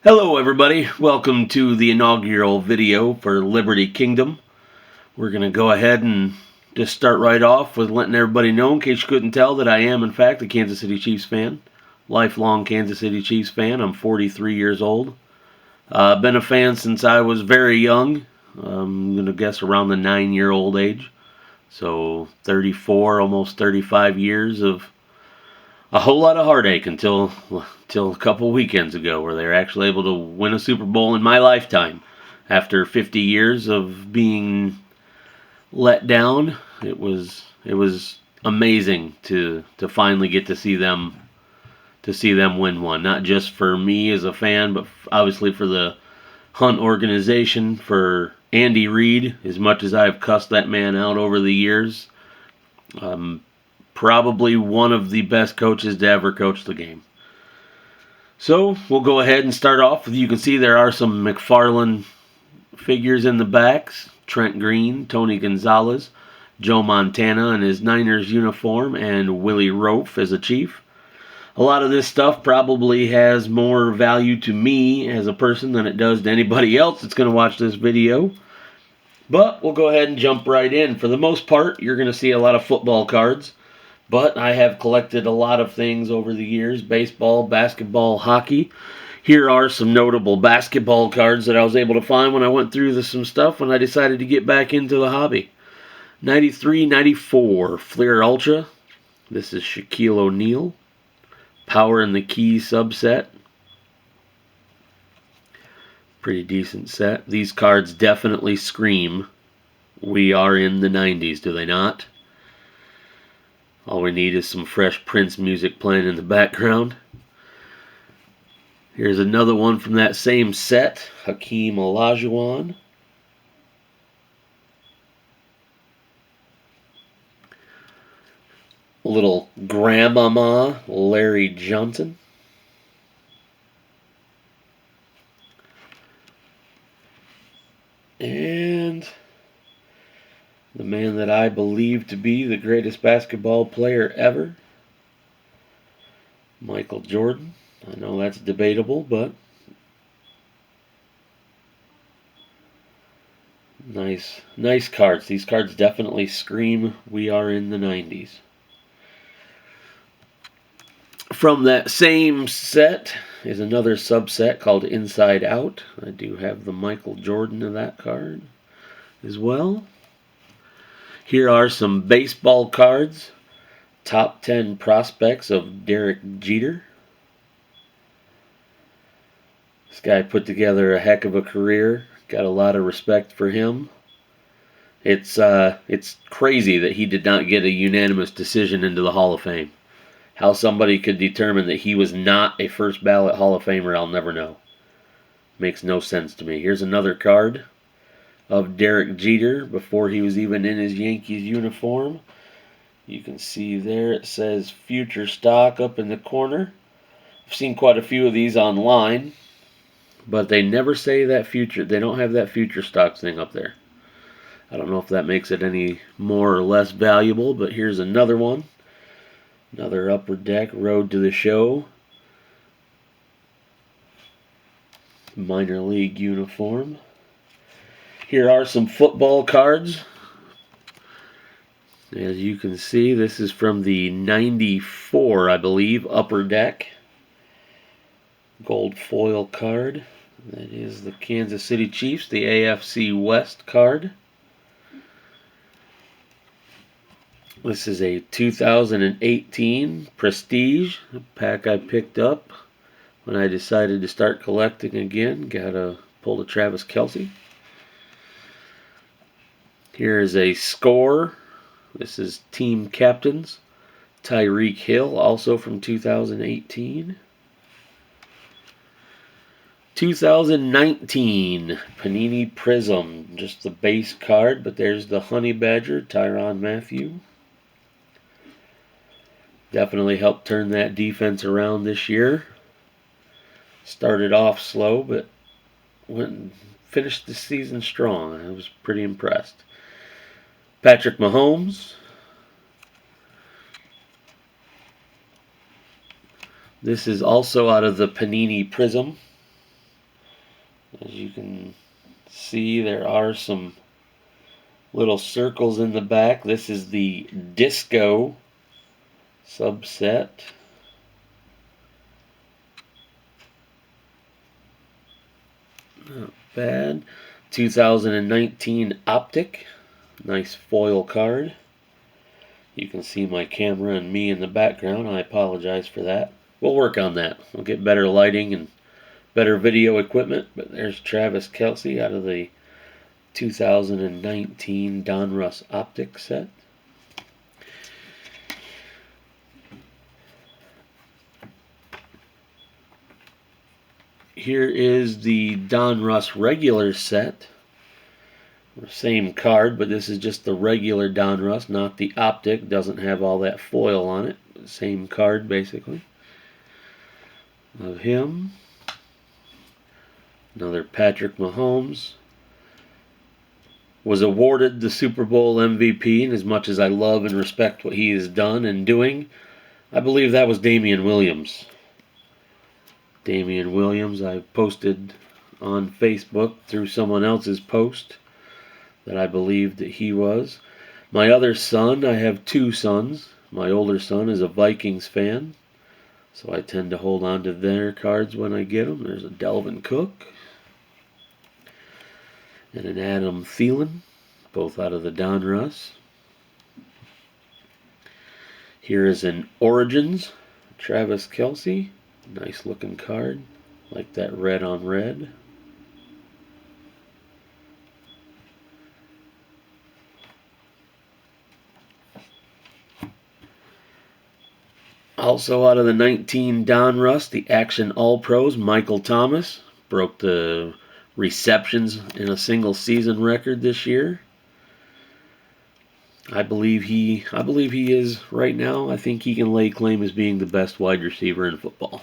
Hello everybody, welcome to the inaugural video for Liberty Kingdom. We're going to go ahead and just start right off with letting everybody know, in case you couldn't tell, that I am in fact a Kansas City Chiefs fan. Lifelong Kansas City Chiefs fan. I'm 43 years old. I've been a fan since I was very young. I'm going to guess around the 9-year-old age. So 34, almost 35 years of a whole lot of heartache until a couple weekends ago, where they were actually able to win a Super Bowl in my lifetime after 50 years of being let down. It was amazing to finally get to see them win one. Not just for me as a fan, but obviously for the Hunt organization, for Andy Reid. As much as I've cussed that man out over the years, probably one of the best coaches to ever coach the game. So we'll go ahead and start off. You can see there are some McFarland figures in the backs. Trent Green, Tony Gonzalez, Joe Montana in his Niners uniform, and Willie Roaf as a Chief. A lot of this stuff probably has more value to me as a person than it does to anybody else that's going to watch this video. But we'll go ahead and jump right in. For the most part, you're going to see a lot of football cards. But I have collected a lot of things over the years: baseball, basketball, hockey. Here are some notable basketball cards that I was able to find when I went through some stuff when I decided to get back into the hobby. 93-94 Fleer Ultra. This is Shaquille O'Neal. Power in the Key subset. Pretty decent set. These cards definitely scream, we are in the 90s, do they not? All we need is some Fresh Prince music playing in the background. Here's another one from that same set, Hakeem Olajuwon. A little Grandmama, Larry Johnson. And the man that I believe to be the greatest basketball player ever, Michael Jordan. I know that's debatable, but nice cards. These cards definitely scream, we are in the 90s. From that same set is another subset called Inside Out. I do have the Michael Jordan of that card as well. Here are some baseball cards. Top 10 prospects of Derek Jeter. This guy put together a heck of a career. Got a lot of respect for him. It's crazy that he did not get a unanimous decision into the Hall of Fame. How somebody could determine that he was not a first ballot Hall of Famer, I'll never know. Makes no sense to me. Here's another card of Derek Jeter before he was even in his Yankees uniform. You can see there it says future stock up in the corner. I've seen quite a few of these online, but they never say that future. They don't have that future stock thing up there. I don't know if that makes it any more or less valuable, but here's another one. Another Upper Deck Road to the Show minor league uniform. Here are some football cards. As you can see, this is from the 94, I believe, Upper Deck. Gold foil card. That is the Kansas City Chiefs, the AFC West card. This is a 2018 Prestige, a pack I picked up when I decided to start collecting again. Got a pull to Travis Kelce. Here is a score. This is Team Captains. Tyreek Hill, also from 2018. 2019 Panini Prism. Just the base card, but there's the Honey Badger, Tyrann Mathieu. Definitely helped turn that defense around this year. Started off slow, but went and finished the season strong. I was pretty impressed. Patrick Mahomes. This is also out of the Panini Prism. As you can see, there are some little circles in the back. This is the Disco subset. Not bad. 2019 Optic. Nice foil card. You can see my camera and me in the background. I apologize for that. We'll work on that. We'll get better lighting and better video equipment. But there's Travis Kelce out of the 2019 Donruss Optic set. Here is the Donruss regular set. Same card, but this is just the regular Donruss, not the Optic. Doesn't have all that foil on it. Same card, basically, of him. Another Patrick Mahomes. Was awarded the Super Bowl MVP, and as much as I love and respect what he has done and doing, I believe that was Damian Williams. Damian Williams, I posted on Facebook through someone else's post that I believed that he was. My other son, I have two sons. My older son is a Vikings fan, so I tend to hold on to their cards when I get them. There's a Dalvin Cook and an Adam Thielen, both out of the Donruss. Here is an Origins, Travis Kelce. Nice looking card. Like that red on red. Also out of the 19 Donruss, the Action All-Pros, Michael Thomas. Broke the receptions in a single season record this year. I believe he is right now. I think he can lay claim as being the best wide receiver in football.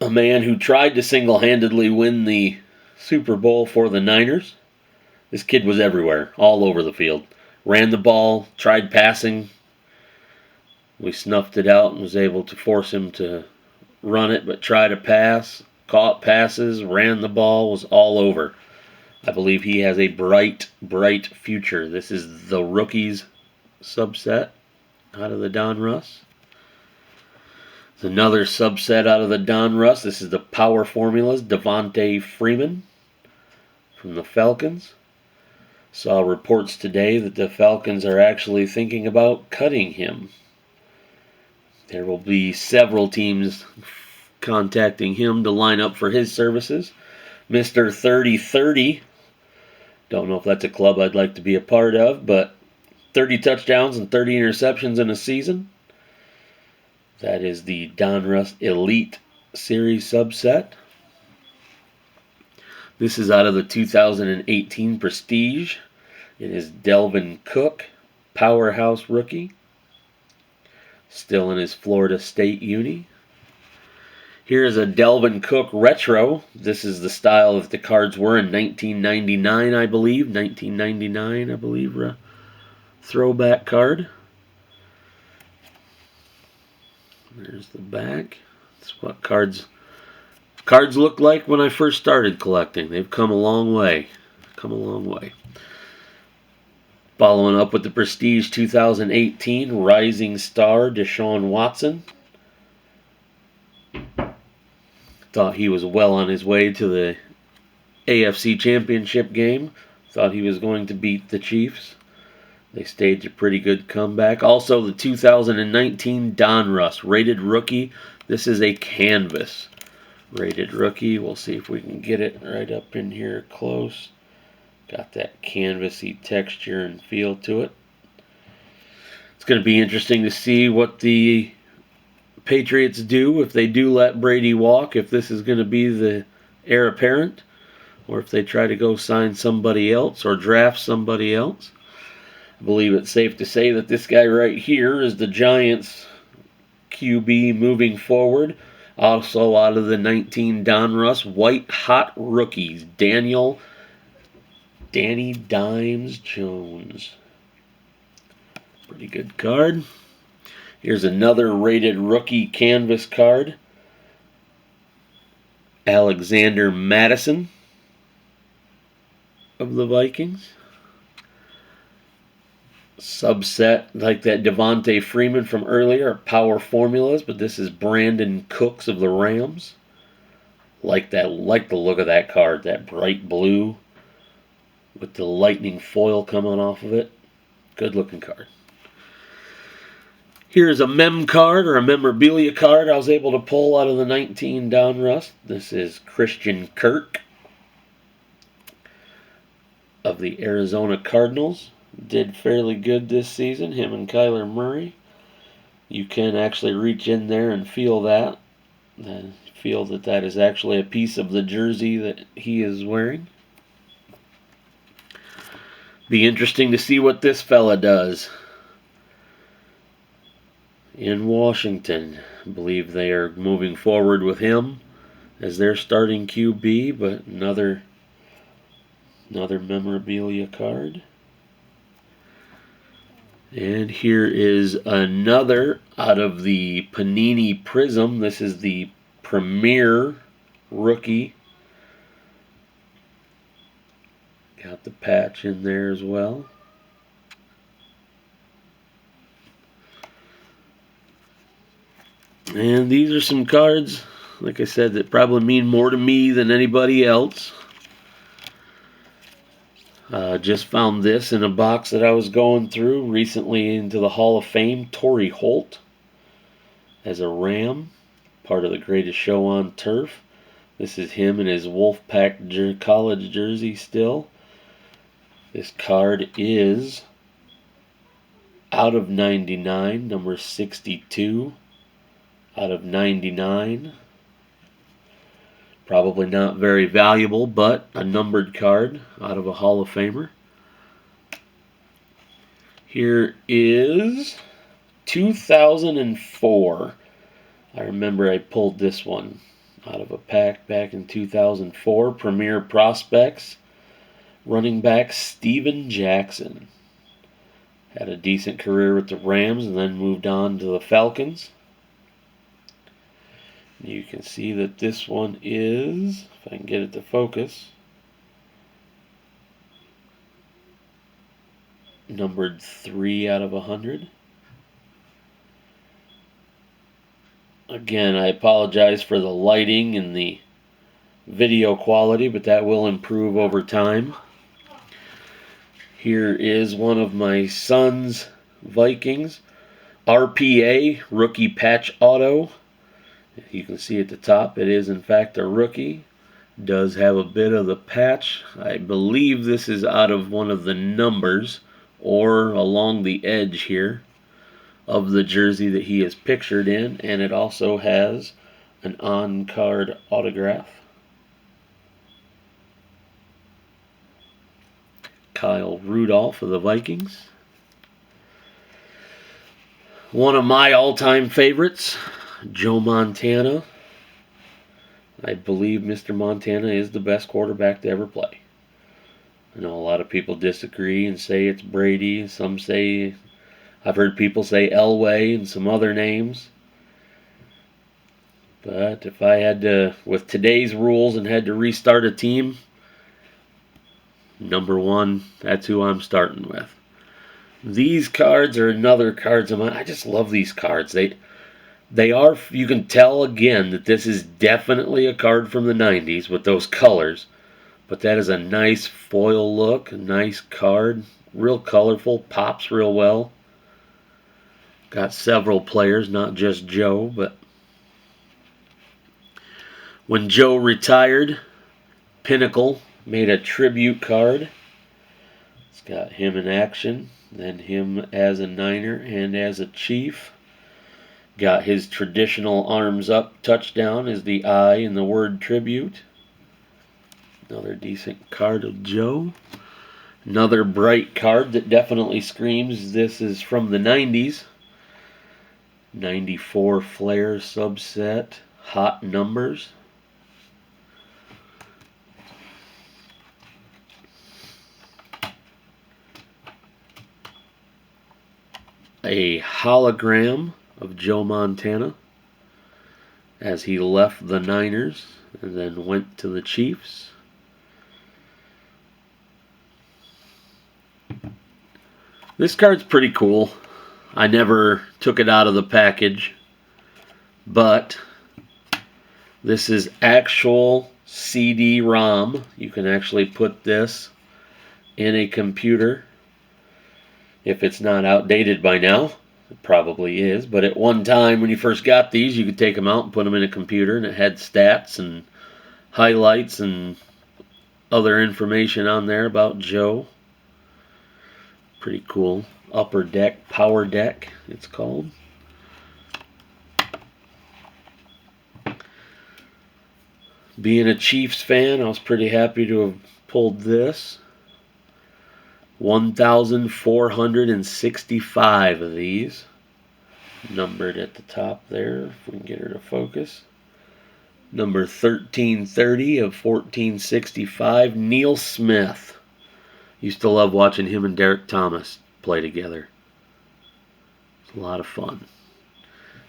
A man who tried to single-handedly win the Super Bowl for the Niners. This kid was everywhere, all over the field. Ran the ball, tried passing. We snuffed it out and was able to force him to run it, but try to pass. Caught passes, ran the ball, was all over. I believe he has a bright, bright future. This is the rookies subset out of the Donruss. There's another subset out of the Donruss. This is the Power Formulas, Devontae Freeman from the Falcons. Saw reports today that the Falcons are actually thinking about cutting him. There will be several teams contacting him to line up for his services. Mr. 30-30. Don't know if that's a club I'd like to be a part of, but 30 touchdowns and 30 interceptions in a season. That is the Donruss Elite Series subset. This is out of the 2018 Prestige. It is Dalvin Cook, powerhouse rookie. Still in his Florida State uni. Here is a Dalvin Cook retro. This is the style that the cards were in 1999, I believe. 1999, I believe, throwback card. There's the back. That's what cards looked like when I first started collecting. They've come a long way. Following up with the Prestige 2018 Rising Star Deshaun Watson. Thought he was well on his way to the AFC Championship game. Thought he was going to beat the Chiefs. They staged a pretty good comeback. Also, the 2019 Donruss Rated Rookie. This is a canvas rated rookie. We'll see if we can get it right up in here close. Got that canvasy texture and feel to it. It's going to be interesting to see what the Patriots do, if they do let Brady walk, if this is going to be the heir apparent, or if they try to go sign somebody else or draft somebody else. I believe it's safe to say that this guy right here is the Giants QB moving forward. Also out of the 19 Donruss White Hot Rookies, Danny Dimes Jones. Pretty good card. Here's another rated rookie canvas card. Alexander Madison of the Vikings. Subset like that Devontae Freeman from earlier, power formulas, but this is Brandon Cooks of the Rams. Like the look of that card, that bright blue with the lightning foil coming off of it. Good looking card. Here's a mem card, or a memorabilia card I was able to pull out of the 19 Donruss. This is Christian Kirk of the Arizona Cardinals. Did fairly good this season, him and Kyler Murray. You can actually reach in there and feel that. Feel that is actually a piece of the jersey that he is wearing. Be interesting to see what this fella does in Washington. I believe they are moving forward with him as their starting QB, but another memorabilia card. And here is another out of the Panini Prism. This is the Premier Rookie. Got the patch in there as well. And these are some cards, like I said, that probably mean more to me than anybody else. Just found this in a box that I was going through recently into the Hall of Fame. Torrey Holt as a Ram, part of the Greatest Show on Turf. This is him in his Wolfpack college jersey still. This card is out of 99, number 62, out of 99. Probably not very valuable, but a numbered card out of a Hall of Famer. Here is 2004. I remember I pulled this one out of a pack back in 2004. Premier Prospects. Running back Steven Jackson. Had a decent career with the Rams and then moved on to the Falcons. You can see that this one is, if I can get it to focus, numbered 3 out of 100. Again, I apologize for the lighting and the video quality, but that will improve over time. Here is one of my son's Vikings. RPA, Rookie Patch Auto. You can see at the top, it is in fact a rookie. Does have a bit of the patch. I believe this is out of one of the numbers or along the edge here of the jersey that he is pictured in, and it also has an on-card autograph. Kyle Rudolph of the Vikings. One of my all-time favorites, Joe Montana. I believe Mr. Montana is the best quarterback to ever play. I know a lot of people disagree and say it's Brady. Some say, I've heard people say Elway and some other names. But if I had to, with today's rules and had to restart a team, number one, that's who I'm starting with. These cards are another cards of mine. I just love these cards. They are, you can tell again that this is definitely a card from the 90s with those colors. But that is a nice foil look, a nice card. Real colorful, pops real well. Got several players, not just Joe, but when Joe retired, Pinnacle made a tribute card. It's got him in action, then him as a Niner and as a Chief. Got his traditional arms up touchdown as the I in the word tribute. Another decent card of Joe. Another bright card that definitely screams this is from the 90s. 94 Flair subset. Hot numbers. A hologram of Joe Montana. as he left the Niners and then went to the Chiefs. This card's pretty cool. I never took it out of the package, but this is actual CD-ROM. You can actually put this in a computer if it's not outdated by now. It probably is, but at one time when you first got these, you could take them out and put them in a computer, and it had stats and highlights and other information on there about Joe. Pretty cool. Upper Deck, Power Deck, it's called. Being a Chiefs fan, I was pretty happy to have pulled this. 1,465 of these. Numbered at the top there, if we can get her to focus. Number 1330 of 1465, Neil Smith. Used to love watching him and Derek Thomas play together. It's a lot of fun.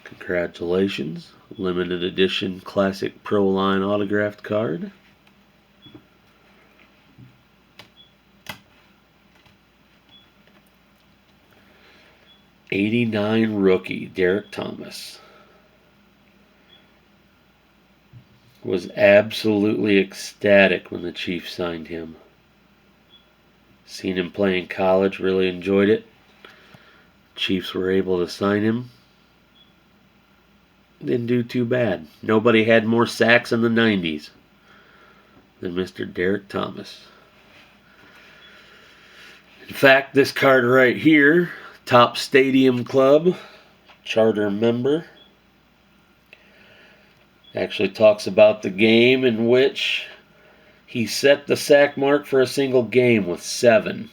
Congratulations. Limited edition Classic Pro Line autographed card. '89 rookie, Derek Thomas. Was absolutely ecstatic when the Chiefs signed him. Seen him play in college, really enjoyed it. Chiefs were able to sign him. Didn't do too bad. Nobody had more sacks in the 90s than Mr. Derek Thomas. In fact, this card right here, Top Stadium Club, charter member, actually talks about the game in which he set the sack mark for a single game with 7.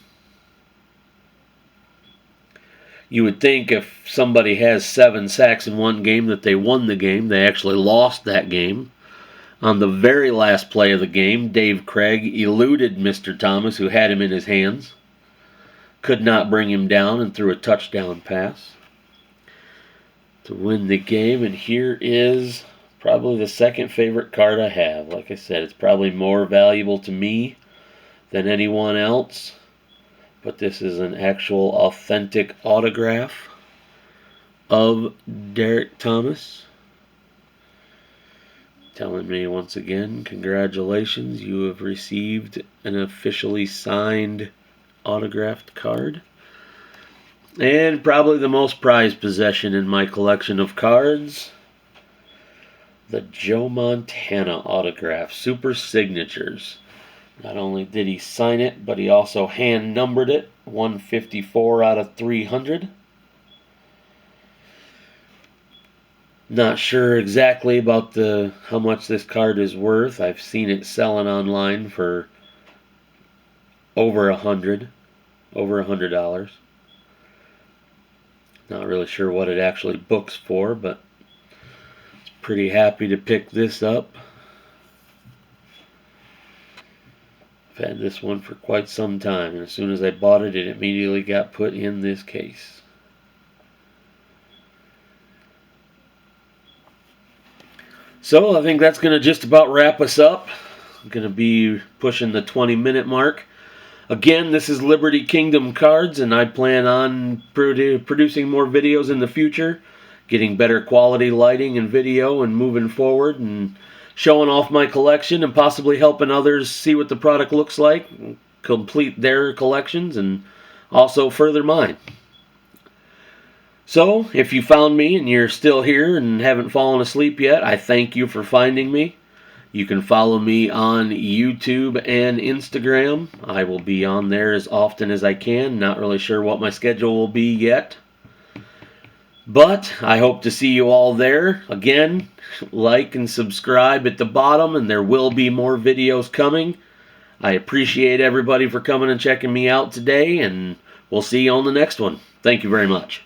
You would think if somebody has 7 sacks in one game that they won the game. They actually lost that game. On the very last play of the game, Dave Craig eluded Mr. Thomas, who had him in his hands. Could not bring him down and threw a touchdown pass to win the game. And here is probably the second favorite card I have. Like I said, it's probably more valuable to me than anyone else. But this is an actual authentic autograph of Derek Thomas. Telling me once again, congratulations, you have received an officially signed autographed card. And probably the most prized possession in my collection of cards, the Joe Montana autograph, Super Signatures. Not only did he sign it, but he also hand numbered it, 154 out of 300. Not sure exactly about how much this card is worth. I've seen it selling online for over $100. Not really sure what it actually books for, but it's pretty happy to pick this up. I've had this one for quite some time, and as soon as I bought it, it immediately got put in this case. So I think that's going to just about wrap us up. I'm going to be pushing the 20-minute mark. Again, this is Liberty Kingdom Cards, and I plan on producing more videos in the future, getting better quality lighting and video, and moving forward and showing off my collection and possibly helping others see what the product looks like, complete their collections, and also further mine. So, if you found me and you're still here and haven't fallen asleep yet, I thank you for finding me. You can follow me on YouTube and Instagram. I will be on there as often as I can. Not really sure what my schedule will be yet. But I hope to see you all there. Again, like and subscribe at the bottom, and there will be more videos coming. I appreciate everybody for coming and checking me out today, and we'll see you on the next one. Thank you very much.